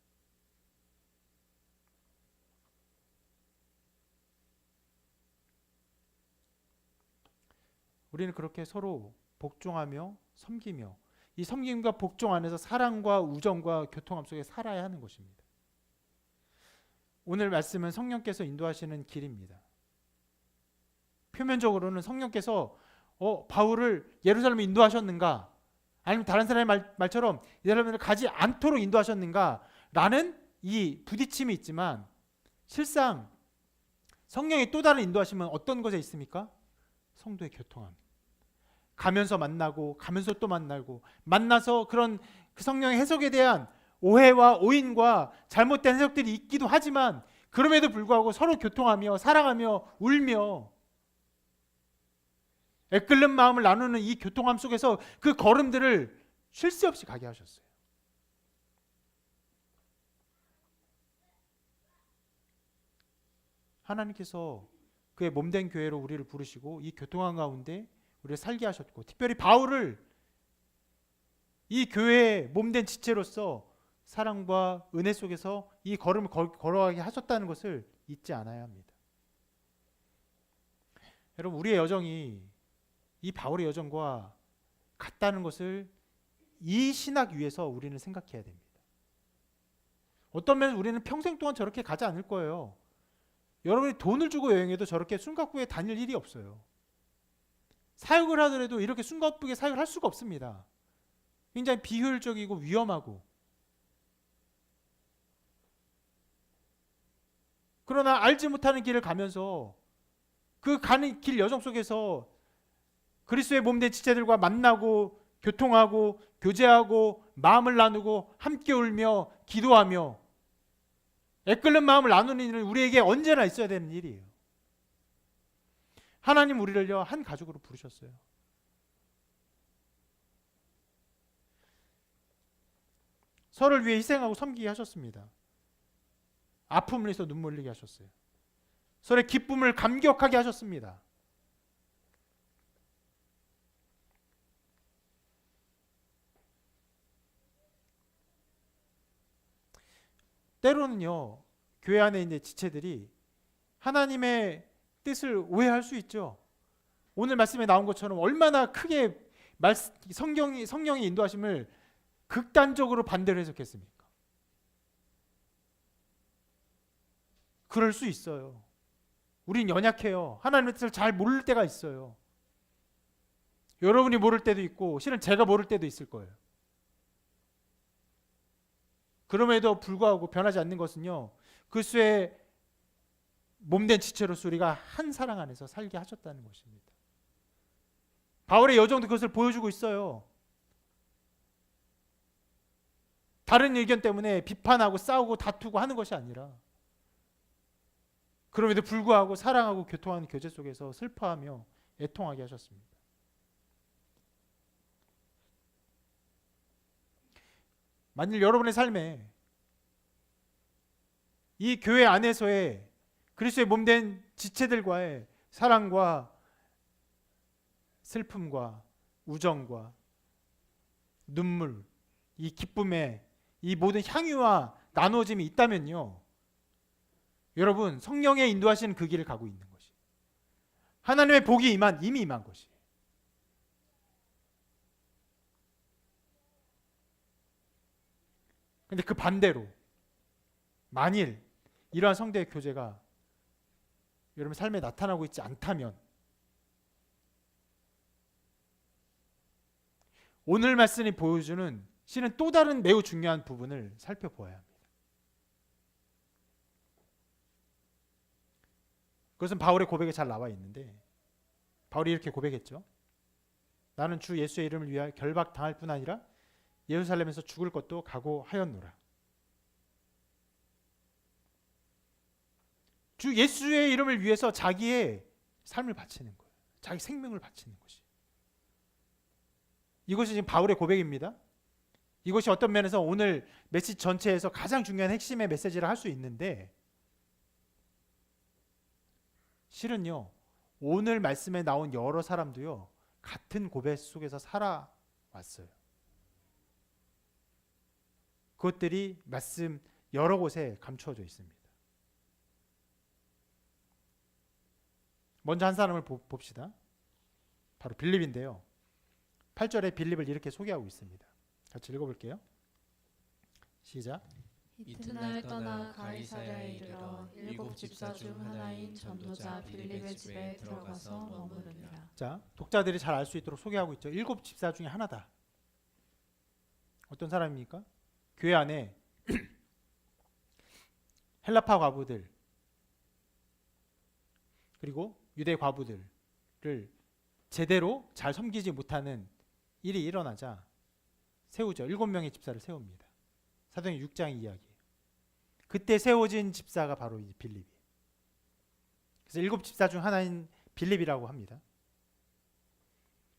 우리는 그렇게 서로 복종하며 섬기며 이 섬김과 복종 안에서 사랑과 우정과 교통함 속에 살아야 하는 것입니다. 오늘 말씀은 성령께서 인도하시는 길입니다. 표면적으로는 성령께서 바울을 예루살렘에 인도하셨는가, 아니면 다른 사람의 말처럼 예루살렘을 가지 않도록 인도하셨는가 라는 이 부딪힘이 있지만, 실상 성령의 또 다른 인도하심은 어떤 것에 있습니까? 성도의 교통함. 가면서 만나고 가면서 또 만나고, 만나서 그런 그 성령의 해석에 대한 오해와 오인과 잘못된 해석들이 있기도 하지만, 그럼에도 불구하고 서로 교통하며 사랑하며 울며 애끓는 마음을 나누는 이 교통함 속에서 그 걸음들을 쉴 새 없이 가게 하셨어요. 하나님께서 그의 몸된 교회로 우리를 부르시고 이 교통함 가운데 우리를 살게 하셨고, 특별히 바울을 이 교회의 몸된 지체로서 사랑과 은혜 속에서 이 걸음을 걸어가게 하셨다는 것을 잊지 않아야 합니다. 여러분, 우리의 여정이 이 바울의 여정과 같다는 것을 이 신학 위에서 우리는 생각해야 됩니다. 어떤 면에서 우리는 평생 동안 저렇게 가지 않을 거예요. 여러분이 돈을 주고 여행해도 저렇게 숨가쁘게 다닐 일이 없어요. 사역을 하더라도 이렇게 숨가쁘게 사역을 할 수가 없습니다. 굉장히 비효율적이고 위험하고. 그러나 알지 못하는 길을 가면서 그 가는 길 여정 속에서 그리스도의 몸된 지체들과 만나고 교통하고 교제하고 마음을 나누고 함께 울며 기도하며 애끓는 마음을 나누는 일은 우리에게 언제나 있어야 되는 일이에요. 하나님 우리를요 한 가족으로 부르셨어요. 서로를 위해 희생하고 섬기게 하셨습니다. 아픔을 위해서 눈물 흘리게 하셨어요. 서로의 기쁨을 감격하게 하셨습니다. 때로는요, 교회 안에 있는 지체들이 하나님의 뜻을 오해할 수 있죠. 오늘 말씀에 나온 것처럼 얼마나 크게 성령의 인도하심을 극단적으로 반대로 해석했습니까? 그럴 수 있어요. 우린 연약해요. 하나님의 뜻을 잘 모를 때가 있어요. 여러분이 모를 때도 있고 실은 제가 모를 때도 있을 거예요. 그럼에도 불구하고 변하지 않는 것은요, 그리스도의 몸된 지체로서 우리가 한 사랑 안에서 살게 하셨다는 것입니다. 바울의 여정도 그것을 보여주고 있어요. 다른 의견 때문에 비판하고 싸우고 다투고 하는 것이 아니라, 그럼에도 불구하고 사랑하고 교통하는 교제 속에서 슬퍼하며 애통하게 하셨습니다. 만일 여러분의 삶에 이 교회 안에서의 그리스도의 몸된 지체들과의 사랑과 슬픔과 우정과 눈물, 이 기쁨의 이 모든 향유와 나누어짐이 있다면요, 여러분 성령의 인도하시는 그 길을 가고 있는 것이, 하나님의 복이 이미 임한 것이. 근데 그 반대로 만일 이러한 성도의 교제가 여러분 삶에 나타나고 있지 않다면 오늘 말씀이 보여주는 실은 또 다른 매우 중요한 부분을 살펴보아야 합니다. 그것은 바울의 고백에 잘 나와 있는데 바울이 이렇게 고백했죠. 나는 주 예수의 이름을 위하여 결박당할 뿐 아니라 예루살렘에서 죽을 것도 각오하였노라. 주 예수의 이름을 위해서 자기의 삶을 바치는 거예요. 자기 생명을 바치는 것이. 이것이 지금 바울의 고백입니다. 이것이 어떤 면에서 오늘 메시지 전체에서 가장 중요한 핵심의 메시지를 할 수 있는데 실은요. 오늘 말씀에 나온 여러 사람도요. 같은 고백 속에서 살아왔어요. 그것들이 말씀 여러 곳에 감추어져 있습니다. 먼저 한 사람을 봅시다. 바로 빌립인데요. 8절에 빌립을 이렇게 소개하고 있습니다. 같이 읽어볼게요. 시작. 이튿날 떠나 가이사랴에 이르러 7 집사 중 하나인 전도자 빌립의 집에 들어가서 머무르니라. 자, 독자들이 잘 알 수 있도록 소개하고 있죠. 7 집사 중에 하나다. 어떤 사람입니까? 교회 안에 헬라파 과부들 그리고 유대 과부들을 제대로 잘 섬기지 못하는 일이 일어나자 세우죠. 7명의 집사를 세웁니다. 사도행전 6장의 이야기예요. 그때 세워진 집사가 바로 이 빌립이에요. 그래서 7 집사 중 하나인 빌립이라고 합니다.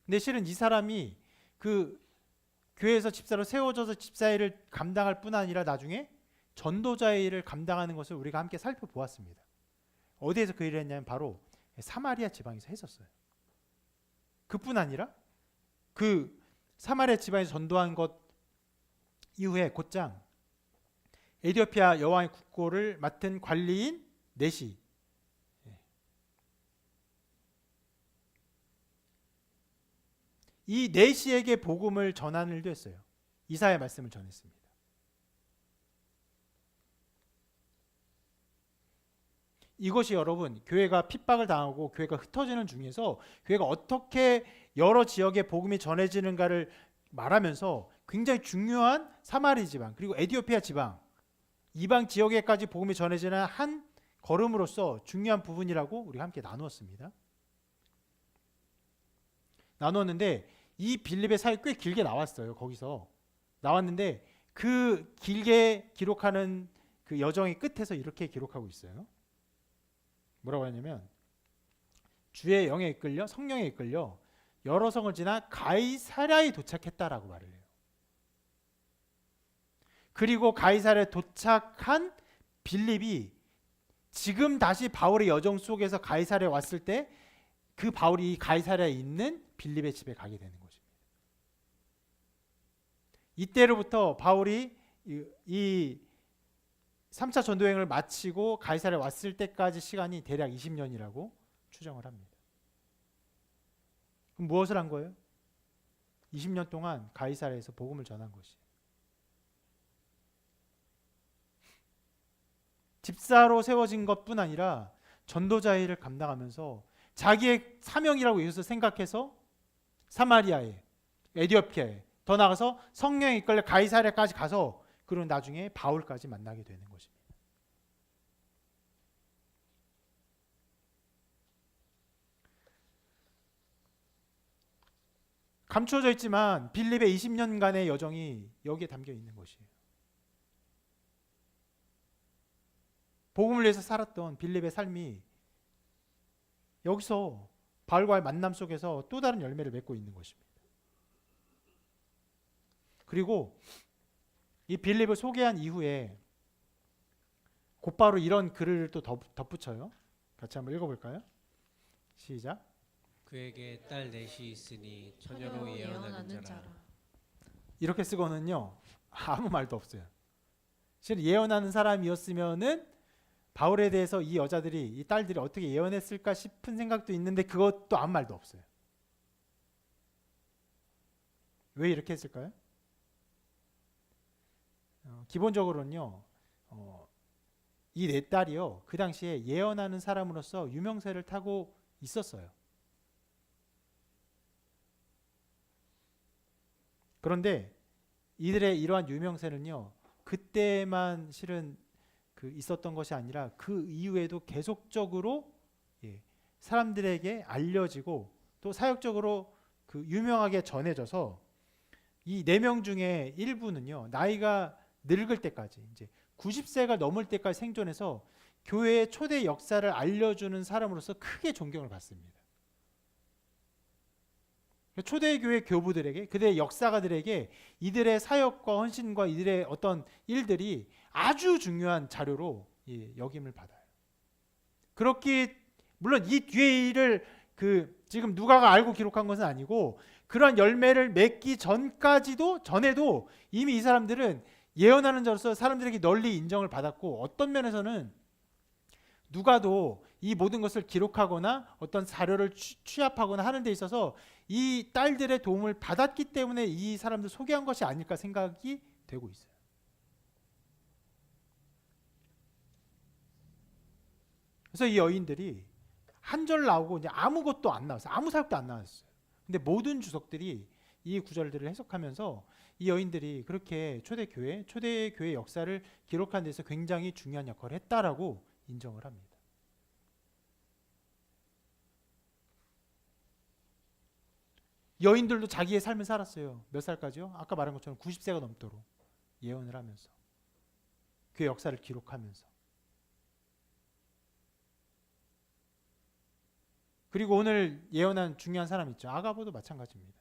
근데 실은 이 사람이 그 교회에서 집사로 세워져서 집사 일을 감당할 뿐 아니라 나중에 전도자의 일을 감당하는 것을 우리가 함께 살펴보았습니다. 어디에서 그 일을 했냐면 바로 사마리아 지방에서 했었어요. 그뿐 아니라 그 사마리아 지방에서 전도한 것 이후에 곧장 에티오피아 여왕의 국고를 맡은 관리인 네시, 이 네시에게 복음을 전하는 일도 했어요. 이사야의 말씀을 전했습니다. 이것이 여러분 교회가 핍박을 당하고 교회가 흩어지는 중에서 교회가 어떻게 여러 지역에 복음이 전해지는가를 말하면서 굉장히 중요한 사마리 지방 그리고 에티오피아 지방 이방 지역에까지 복음이 전해지는 한 걸음으로서 중요한 부분이라고 우리가 함께 나누었습니다. 나누었는데 이 빌립의 사역이 꽤 길게 나왔어요. 거기서 나왔는데 그 길게 기록하는 그 여정의 끝에서 이렇게 기록하고 있어요. 뭐라고 하냐면 주의 영에 이끌려 성령에 이끌려 여러 성을 지나 가이사랴에 도착했다라고 말을 해요. 그리고 가이사랴에 도착한 빌립이 지금 다시 바울의 여정 속에서 가이사랴에 왔을 때 그 바울이 가이사랴에 있는 빌립의 집에 가게 되는 것입니다. 이때로부터 바울이 이 3차 전도여행을 마치고 가이사랴에 왔을 때까지 시간이 대략 20년이라고 추정을 합니다. 그럼 무엇을 한 거예요? 20년 동안 가이사랴에서 복음을 전한 것이에요. 집사로 세워진 것뿐 아니라 전도자의 일을 감당하면서 자기의 사명이라고 이것을 생각해서 사마리아에, 에티오피아에, 더 나아가서 성령에 이끌려 가이사랴까지 가서 그리고 나중에 바울까지 만나게 되는 것입니다. 감추어져 있지만 빌립의 20년간의 여정이 여기에 담겨 있는 것이에요. 복음을 위해서 살았던 빌립의 삶이 여기서 바울과의 만남 속에서 또 다른 열매를 맺고 있는 것입니다. 그리고 이 빌립을 소개한 이후에 곧바로 이런 글을 또 덧붙여요. 같이 한번 읽어볼까요? 시작. 그에게 딸 넷이 있으니 처녀로 예언하는 자라. 이렇게 쓰고는요 아무 말도 없어요. 실은 예언하는 사람이었으면은 바울에 대해서 이 여자들이 이 딸들이 어떻게 예언했을까 싶은 생각도 있는데 그것도 아무 말도 없어요. 왜 이렇게 했을까요? 기본적으로는요. 이 네 딸이요. 그 당시에 예언하는 사람으로서 유명세를 타고 있었어요. 그런데 이들의 이러한 유명세는요. 그때만 실은 있었던 것이 아니라 그 이후에도 계속적으로 사람들에게 알려지고 또 사역적으로 유명하게 전해져서 이 네 명 중에 일부는요. 나이가 늙을 때까지 이제 90세가 넘을 때까지 생존해서 교회의 초대 역사를 알려주는 사람으로서 크게 존경을 받습니다. 초대교회 교부들에게 그들의 역사가들에게 이들의 사역과 헌신과 이들의 어떤 일들이 아주 중요한 자료로 여김을 받아요. 그렇기 물론 이 뒤의 일을 지금 누가가 알고 기록한 것은 아니고 그러한 열매를 맺기 전에도 이미 이 사람들은 예언하는 자로서 사람들에게 널리 인정을 받았고 어떤 면에서는 누가도 이 모든 것을 기록하거나 어떤 자료를 취합하거나 하는 데 있어서 이 딸들의 도움을 받았기 때문에 이 사람들 소개한 것이 아닐까 생각이 되고 있어요. 그래서 이 여인들이 한 절 나오고 이제 아무것도 안 나왔어요. 아무 사역도 안 나왔어요. 근데 모든 주석들이 이 구절들을 해석하면서 이 여인들이 그렇게 초대교회 역사를 기록하는 데서 굉장히 중요한 역할을 했다라고 인정을 합니다. 여인들도 자기의 삶을 살았어요. 몇 살까지요? 아까 말한 것처럼 90세가 넘도록 예언을 하면서 그 역사를 기록하면서 그리고 오늘 예언한 중요한 사람 있죠. 아가보도 마찬가지입니다.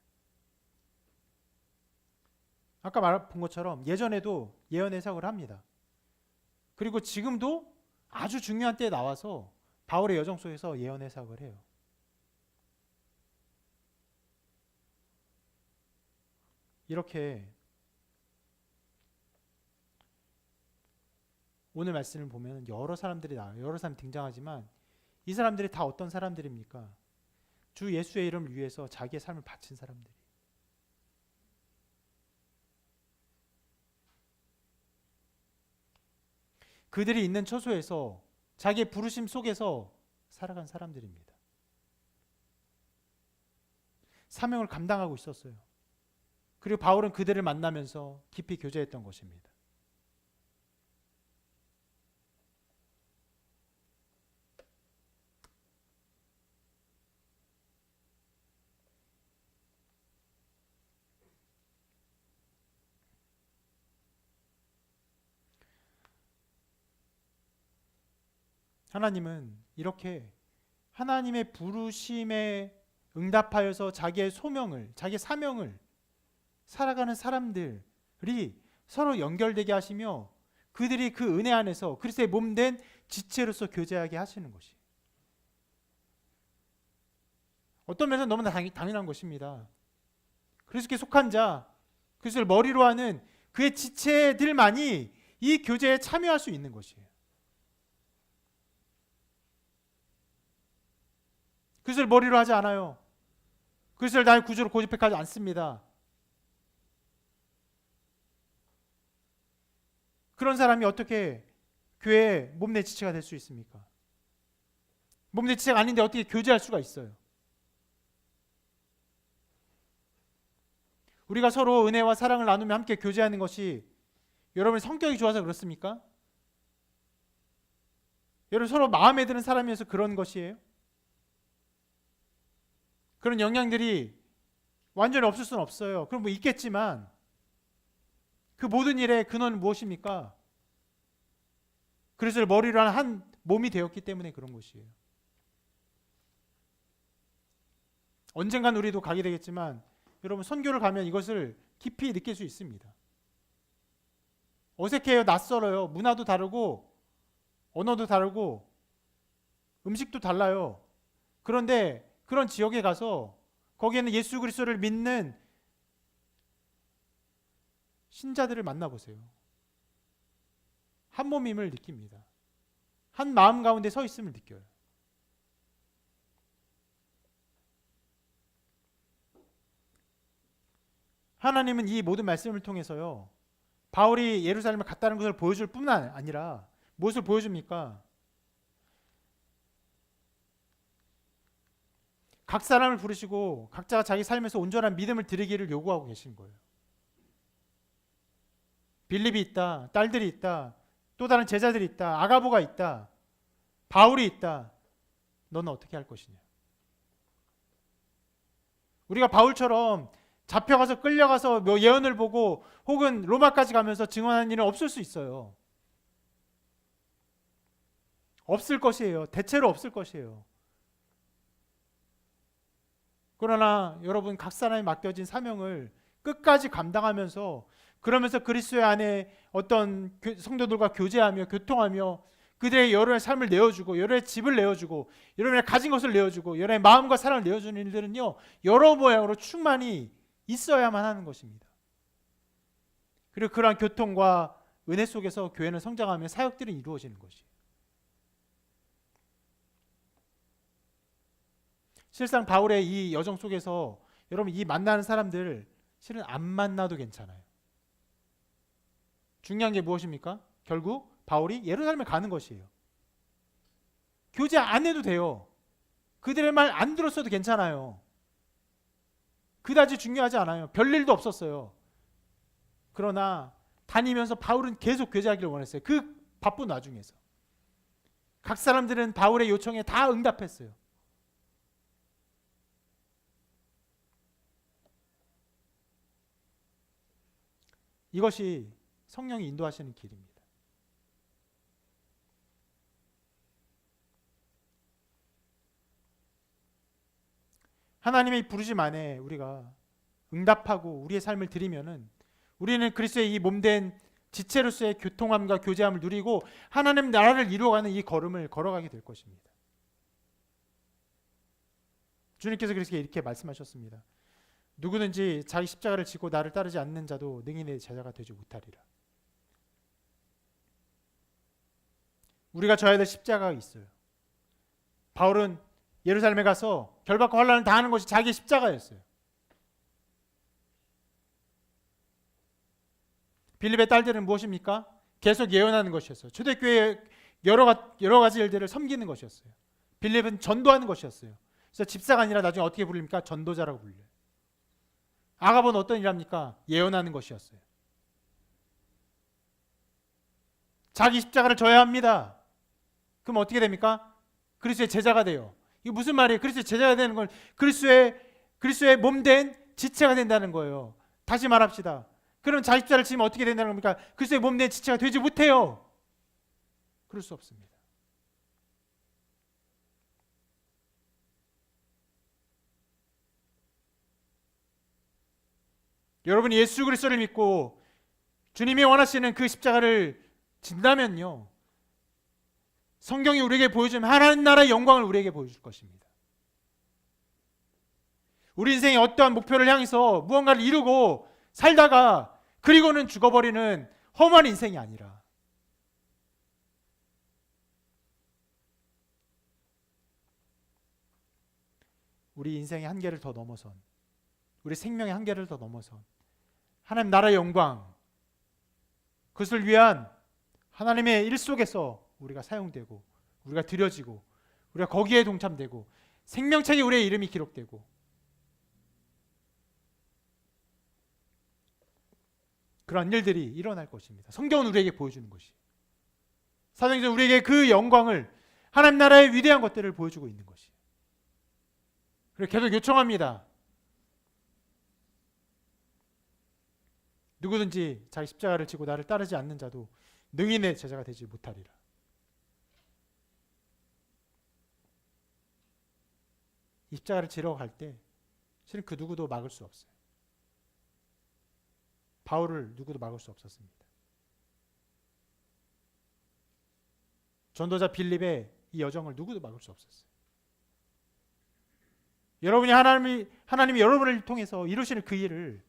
아까 말한 것처럼 예전에도 예언 해석을 합니다. 그리고 지금도 아주 중요한 때에 나와서 바울의 여정 속에서 예언 해석을 해요. 이렇게 오늘 말씀을 보면 여러 사람들이 나와요. 여러 사람이 등장하지만 이 사람들이 다 어떤 사람들입니까? 주 예수의 이름을 위해서 자기의 삶을 바친 사람들이. 그들이 있는 처소에서 자기의 부르심 속에서 살아간 사람들입니다. 사명을 감당하고 있었어요. 그리고 바울은 그들을 만나면서 깊이 교제했던 것입니다. 하나님은 이렇게 하나님의 부르심에 응답하여서 자기의 소명을, 자기의 사명을 살아가는 사람들이 서로 연결되게 하시며 그들이 그 은혜 안에서 그리스도의 몸된 지체로서 교제하게 하시는 것이 어떤 면에서 너무나 당연한 것입니다. 그리스도께 속한 자, 그리스도를 머리로 하는 그의 지체들만이 이 교제에 참여할 수 있는 것이에요. 그리스도를 머리로 하지 않아요. 그리스도를 나의 구주로 고집하지 않습니다. 그런 사람이 어떻게 교회의 몸내 지체가 될 수 있습니까? 몸내 지체가 아닌데 어떻게 교제할 수가 있어요? 우리가 서로 은혜와 사랑을 나누며 함께 교제하는 것이 여러분의 성격이 좋아서 그렇습니까? 여러분 서로 마음에 드는 사람이어서 그런 것이에요? 그런 영향들이 완전히 없을 수는 없어요. 그럼 뭐 있겠지만 그 모든 일의 근원은 무엇입니까? 그리스도를 머리로 하는 한 몸이 되었기 때문에 그런 것이에요. 언젠간 우리도 가게 되겠지만 여러분 선교를 가면 이것을 깊이 느낄 수 있습니다. 어색해요. 낯설어요. 문화도 다르고 언어도 다르고 음식도 달라요. 그런데 그런 지역에 가서 거기에는 예수 그리스도를 믿는 신자들을 만나보세요. 한 몸임을 느낍니다. 한 마음 가운데 서 있음을 느껴요. 하나님은 이 모든 말씀을 통해서요, 바울이 예루살렘에 갔다는 것을 보여줄 뿐만 아니라 무엇을 보여줍니까? 각 사람을 부르시고 각자가 자기 삶에서 온전한 믿음을 드리기를 요구하고 계신 거예요. 빌립이 있다, 딸들이 있다, 또 다른 제자들이 있다, 아가보가 있다, 바울이 있다. 너는 어떻게 할 것이냐? 우리가 바울처럼 잡혀가서 끌려가서 뭐 예언을 보고 혹은 로마까지 가면서 증언하는 일은 없을 수 있어요. 없을 것이에요. 대체로 없을 것이에요. 그러나 여러분 각 사람이 맡겨진 사명을 끝까지 감당하면서 그러면서 그리스도의 안에 어떤 성도들과 교제하며 교통하며 그들의 여러분의 삶을 내어주고 여러분의 집을 내어주고 여러분의 가진 것을 내어주고 여러분의 마음과 사랑을 내어주는 일들은요 여러 모양으로 충만히 있어야만 하는 것입니다. 그리고 그러한 교통과 은혜 속에서 교회는 성장하며 사역들이 이루어지는 것이에요. 실상 바울의 이 여정 속에서 여러분 이 만나는 사람들 실은 안 만나도 괜찮아요. 중요한 게 무엇입니까? 결국 바울이 예루살렘에 가는 것이에요. 교제 안 해도 돼요. 그들의 말 안 들었어도 괜찮아요. 그다지 중요하지 않아요. 별일도 없었어요. 그러나 다니면서 바울은 계속 교제하기를 원했어요. 그 바쁜 와중에서. 각 사람들은 바울의 요청에 다 응답했어요. 이것이 성령이 인도하시는 길입니다. 하나님의 부르심 안에 우리가 응답하고 우리의 삶을 드리면은 우리는 그리스도의 이 몸된 지체로서의 교통함과 교제함을 누리고 하나님 나라를 이루어가는 이 걸음을 걸어가게 될 것입니다. 주님께서 그래서 이렇게 말씀하셨습니다. 누구든지 자기 십자가를 지고 나를 따르지 않는 자도 능히 내 제자가 되지 못하리라. 우리가 져야 될 십자가가 있어요. 바울은 예루살렘에 가서 결박과 환난을 당하는 것이 자기 십자가였어요. 빌립의 딸들은 무엇입니까? 계속 예언하는 것이었어요. 초대교회의 여러 가지 일들을 섬기는 것이었어요. 빌립은 전도하는 것이었어요. 그래서 집사가 아니라 나중에 어떻게 부릅니까? 전도자라고 불려요. 아가보는 어떤 일 합니까? 예언하는 것이었어요. 자기 십자가를 져야 합니다. 그럼 어떻게 됩니까? 그리스도의 제자가 돼요. 이게 무슨 말이에요? 그리스도의 제자가 되는 건 그리스도의 몸된 지체가 된다는 거예요. 다시 말합시다. 그럼 자기 십자가를 지면 어떻게 된다는 겁니까? 그리스도의 몸된 지체가 되지 못해요. 그럴 수 없습니다. 여러분이 예수 그리스도를 믿고 주님이 원하시는 그 십자가를 진다면요, 성경이 우리에게 보여준 하나님 나라의 영광을 우리에게 보여줄 것입니다. 우리 인생의 어떠한 목표를 향해서 무언가를 이루고 살다가 그리고는 죽어버리는 험한 인생이 아니라 우리 인생의 한계를 더 넘어선, 우리 생명의 한계를 더 넘어선 하나님 나라의 영광, 그것을 위한 하나님의 일 속에서 우리가 사용되고 우리가 드려지고 우리가 거기에 동참되고 생명책에 우리의 이름이 기록되고 그런 일들이 일어날 것입니다. 성경은 우리에게 보여주는 것이, 사도행전 우리에게 그 영광을, 하나님 나라의 위대한 것들을 보여주고 있는 것이. 그리고 계속 요청합니다. 누구든지 자기 십자가를 지고 나를 따르지 않는 자도 능히 내 제자가 되지 못하리라. 이 십자가를 지러 갈 때 실은 그 누구도 막을 수 없어요. 바울을 누구도 막을 수 없었습니다. 전도자 빌립의 이 여정을 누구도 막을 수 없었어요. 여러분이 하나님이 여러분을 통해서 이루시는 그 일을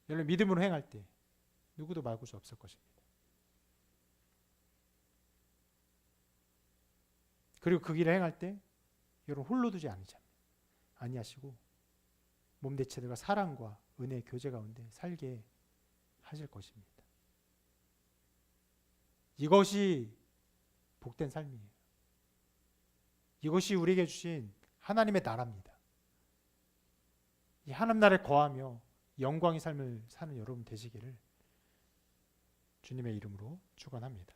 여러분 믿음으로 행할 때 누구도 막을 수 없을 것입니다. 그리고 그 길을 행할 때 여러분 홀로 두지 아니하시고 몸 대체들과 사랑과 은혜의 교제 가운데 살게 하실 것입니다. 이것이 복된 삶이에요. 이것이 우리에게 주신 하나님의 나라입니다. 이 하나님 나라에 거하며 영광의 삶을 사는 여러분 되시기를 주님의 이름으로 축원합니다.